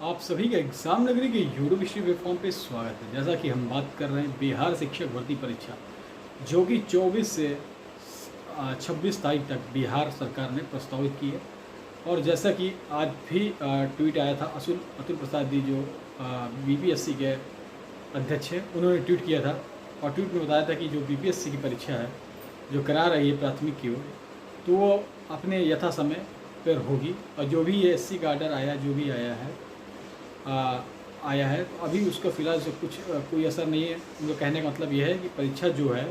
आप सभी का एग्जाम नगरी के यूट्यूब हिस्ट्री प्लेटफॉर्म पे स्वागत है। जैसा कि हम बात कर रहे हैं बिहार शिक्षक भर्ती परीक्षा, जो कि 24 से 26 तारीख तक बिहार सरकार ने प्रस्तावित की है। और जैसा कि आज भी ट्वीट आया था, अतुल प्रसाद जी जो बीपीएससी के अध्यक्ष हैं, उन्होंने ट्वीट किया था और ट्वीट में बताया था कि जो बीपीएससी की परीक्षा है जो करा रही है प्राथमिक की ओर, तो वो अपने यथा समय पर होगी। और जो भी ये एससी का आर्डर आया, जो भी आया है, तो अभी उसका फ़िलहाल से कुछ कोई असर नहीं है। उनका कहने का मतलब यह है कि परीक्षा जो है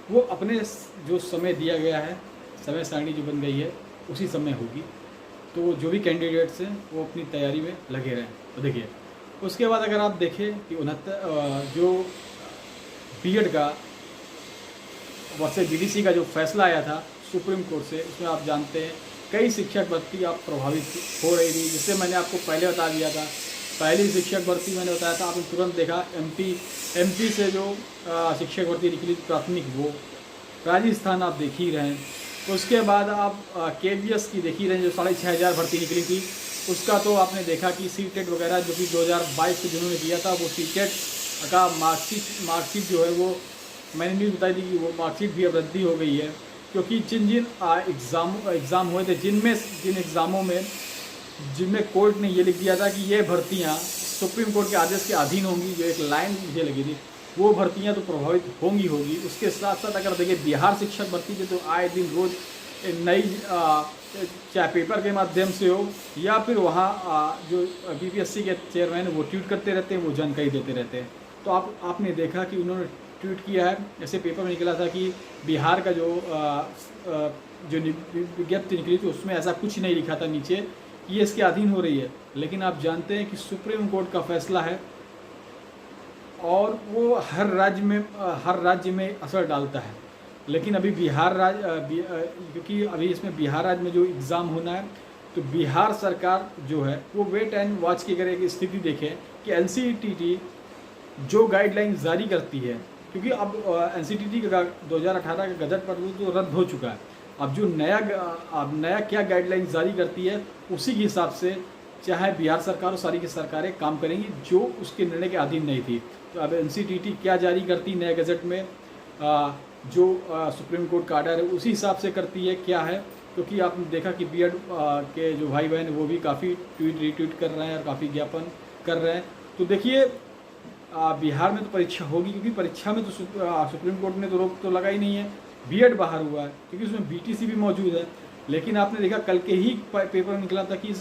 वो अपने जो समय दिया गया है, समय सारणी जो बन गई है, उसी समय होगी। तो जो भी कैंडिडेट्स हैं वो अपनी तैयारी में लगे रहें। तो देखिए, उसके बाद अगर आप देखें कि 69 जो बीएड का वर्सेस बीडीसी का जो फैसला आया था सुप्रीम कोर्ट से, उसमें आप जानते हैं कई शिक्षक भर्ती आप प्रभावित हो रही थी। जिससे मैंने आपको पहले बता दिया था, पहली शिक्षक भर्ती मैंने बताया था, आपने तुरंत देखा एमपी से जो शिक्षक भर्ती निकली प्राथमिक, वो राजस्थान आप देख ही रहे हैं। उसके बाद आप केवीएस की देख ही रहे हैं, जो 6500 भर्ती निकली थी। उसका तो आपने देखा कि सीटेट वगैरह जो कि 2022 से जिन्होंने किया था, वो सीटेट का मार्कशीट जो है वो मैंने न्यूज़ बताई थी कि वो मार्कशीट भी अब रद्दी हो गई है। क्योंकि जिन एग्ज़ाम हुए थे, जिन एग्ज़ामों में जिनमें कोर्ट ने ये लिख दिया था कि ये भर्तियाँ सुप्रीम कोर्ट के आदेश के अधीन होंगी, जो एक लाइन मुझे लगी थी, वो भर्तियाँ तो प्रभावित होंगी। उसके साथ साथ अगर देखिए बिहार शिक्षक भर्ती के तो आए दिन रोज़ नई चाहे पेपर के माध्यम से हो या फिर वहाँ जो बीपीएससी के चेयरमैन वो ट्वीट करते रहते हैं, वो जानकारी देते रहते हैं। तो आपने देखा कि उन्होंने ट्वीट किया है। जैसे पेपर में निकला था कि बिहार का जो विज्ञप्ति निकली थी, उसमें ऐसा कुछ नहीं लिखा था नीचे कि ये इसके अधीन हो रही है। लेकिन आप जानते हैं कि सुप्रीम कोर्ट का फैसला है और वो हर राज्य में असर डालता है। लेकिन अभी क्योंकि अभी इसमें बिहार राज्य में जो एग्ज़ाम होना है, तो बिहार सरकार जो है वो वेट एंड वॉच की अगर एक स्थिति देखें कि एनसीईटी जो गाइडलाइन जारी करती है, क्योंकि अब एनसीईटी का 2018 का गजट पर तो रद्द हो चुका है। अब जो नया क्या गाइडलाइन जारी करती है, उसी के हिसाब से चाहे बिहार सरकार और सारी की सरकारें काम करेंगी, जो उसके निर्णय के अधीन नहीं थी। तो अब एनसीईटी क्या जारी करती नए गजट में, जो सुप्रीम कोर्ट का आर्डर है उसी हिसाब से करती है क्या है। क्योंकि आपने देखा कि बीएड के जो भाई बहन वो भी काफ़ी रीट्वीट कर रहे हैं और काफ़ी ज्ञापन कर रहे हैं। तो देखिए, बिहार में तो परीक्षा होगी, क्योंकि परीक्षा में तो सुप्रीम कोर्ट ने तो रोक तो लगा ही नहीं है। बीएड बाहर हुआ है क्योंकि उसमें बीटीसी भी मौजूद है। लेकिन आपने देखा कल के ही पेपर निकला था कि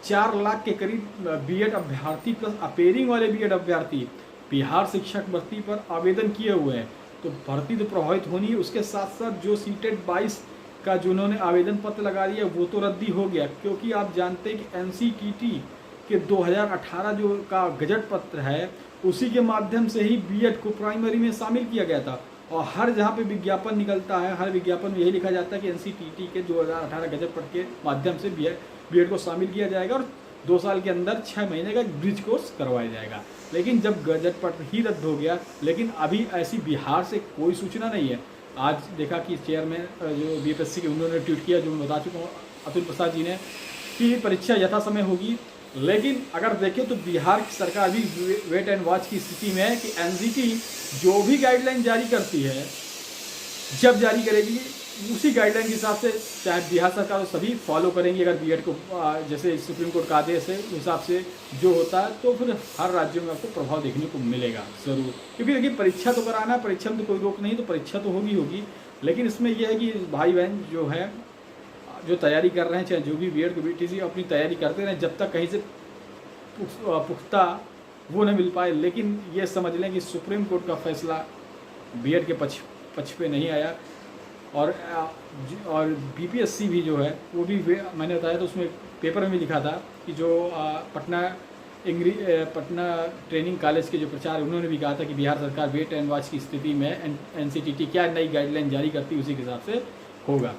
4 लाख के करीब बीएड अभ्यर्थी प्लस अपेयरिंग वाले बीएड अभ्यर्थी बिहार शिक्षक भर्ती पर आवेदन किए हुए हैं। तो भर्ती तो प्रभावित होनी है। उसके साथ साथ जो सीटेट 22 का जो उन्होंने आवेदन पत्र लगा दिया वो तो रद्दी हो गया, क्योंकि आप जानते हैं कि एनसीईटी के 2018 जो का गजट पत्र है, उसी के माध्यम से ही बीएड को प्राइमरी में शामिल किया गया था। और हर जहाँ पे विज्ञापन निकलता है, हर विज्ञापन में यही लिखा जाता है कि एनसीईटी के 2018 गजट पत्र के माध्यम से बीएड को शामिल किया जाएगा और 2 साल के अंदर 6 महीने का ब्रिज कोर्स करवाया जाएगा। लेकिन जब गजट पत्र ही रद्द हो गया, लेकिन अभी ऐसी बिहार से कोई सूचना नहीं है। आज देखा कि चेयरमैन जो बीपीएससी के, उन्होंने ट्वीट किया, जो मैं बता चुका हूँ अतुल प्रसाद जी ने, कि परीक्षा यथा समय होगी। लेकिन अगर देखें तो बिहार की सरकार भी वेट एंड वॉच की स्थिति में है कि एनजीटी जो भी गाइडलाइन जारी करती है, जब जारी करेगी उसी गाइडलाइन के हिसाब से चाहे बिहार सरकार सभी फॉलो करेंगी। अगर बीएड को जैसे सुप्रीम कोर्ट का आदेश है उस हिसाब से जो होता है, तो फिर हर राज्यों में आपको प्रभाव देखने को मिलेगा ज़रूर। क्योंकि देखिए, परीक्षा तो कराना है, परीक्षा में तो कोई रोक नहीं, तो परीक्षा तो होगी। लेकिन इसमें यह है कि भाई बहन जो है, जो तैयारी कर रहे हैं, चाहे जो भी बीएड को बीटीसी अपनी तैयारी करते रहें, जब तक कहीं से पुख्ता वो न मिल पाए। लेकिन ये समझ लें कि सुप्रीम कोर्ट का फैसला बीएड के पक्ष पे नहीं आया। और बीपीएससी भी जो है वो भी, मैंने बताया तो उसमें पेपर में भी लिखा था कि जो पटना ट्रेनिंग कॉलेज के जो प्रचार, उन्होंने भी कहा था कि बिहार सरकार वेट एंड वॉच की स्थिति में एनसीईटी क्या नई गाइडलाइन जारी करती है उसी के हिसाब से होगा।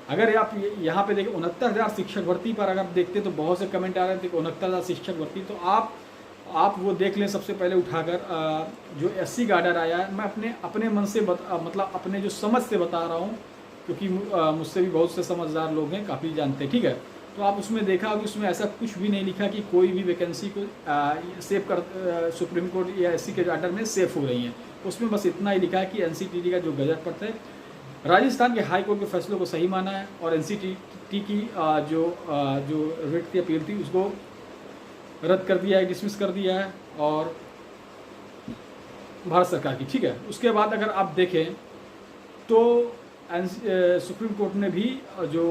अगर आप यहाँ पे देखें 69,000 शिक्षक भर्ती पर अगर देखते तो बहुत से कमेंट आ रहे थे कि 69,000 शिक्षक भर्ती, तो आप वो देख लें सबसे पहले उठाकर। जो एससी का आर्डर आया है, मैं अपने मन से मतलब अपने जो समझ से बता रहा हूँ, क्योंकि मुझसे भी बहुत से समझदार लोग हैं, काफ़ी जानते हैं, ठीक है। तो आप उसमें देखा होगा उसमें ऐसा कुछ भी नहीं लिखा कि कोई भी वैकेंसी को सेव कर सुप्रीम कोर्ट या एससी के आर्डर में सेव हो रही हैं। उसमें बस इतना ही लिखा है कि एनसीटीटी का जो गजट पत्र है राजस्थान के हाई कोर्ट के फैसलों को सही माना है और एनसीटीटी की जो रिट की अपील थी उसको रद्द कर दिया है, डिसमिस कर दिया है और भारत सरकार की, ठीक है। उसके बाद अगर आप देखें तो सुप्रीम कोर्ट ने भी जो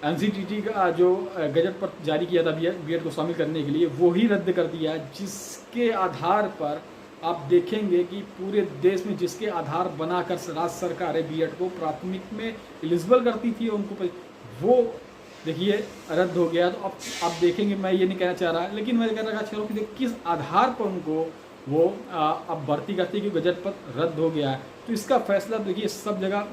एनसीटीटी का जो गजट पर जारी किया था बीएड को शामिल करने के लिए वो ही रद्द कर दिया, जिसके आधार पर आप देखेंगे कि पूरे देश में जिसके आधार बनाकर राज्य सरकारें बीएड को प्राथमिक में एलिजिबल करती थी उनको वो देखिए रद्द हो गया। तो अब आप देखेंगे, मैं ये नहीं कहना चाह रहा लेकिन मैं कहना चाह रहा हूँ कि किस आधार पर उनको वो अब भर्ती करती है कि गजट पर रद्द हो गया है। तो इसका फैसला देखिए सब जगह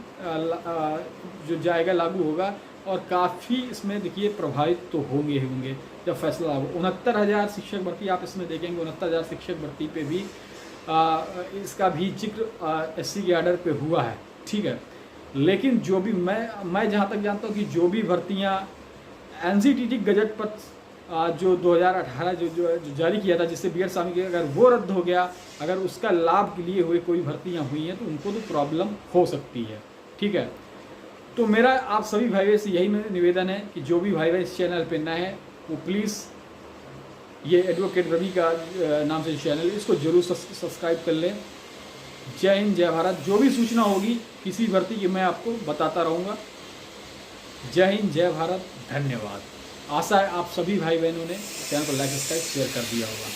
जो जाएगा लागू होगा और काफ़ी इसमें देखिए प्रभावित तो होंगे जब फैसला लागू। 69,000 शिक्षक भर्ती आप इसमें देखेंगे, 69,000 शिक्षक भर्ती पे भी इसका भी जिक्र एससी के आर्डर पे हुआ है, ठीक है। लेकिन जो भी मैं जहाँ तक जानता हूँ कि जो भी भर्तियाँ एनसीटीटी गजट पर जो 2018 जो जारी किया था जिससे बीएड शामिल किया, अगर वो रद्द हो गया, अगर उसका लाभ के लिए हुए कोई भर्तियाँ हुई हैं तो उनको तो प्रॉब्लम हो सकती है, ठीक है। तो मेरा आप सभी भाई बहन से यही निवेदन है कि जो भी भाई बहन इस चैनल पे नए हैं वो प्लीज़ ये एडवोकेट रवि का नाम से चैनल है, इसको जरूर सब्सक्राइब कर लें। जय हिंद, जय भारत। जो भी सूचना होगी किसी भर्ती की मैं आपको बताता रहूँगा। जय हिंद, जय भारत, धन्यवाद। आशा है आप सभी भाई बहनों ने चैनल को लाइक सब्सक्राइब शेयर कर दिया होगा।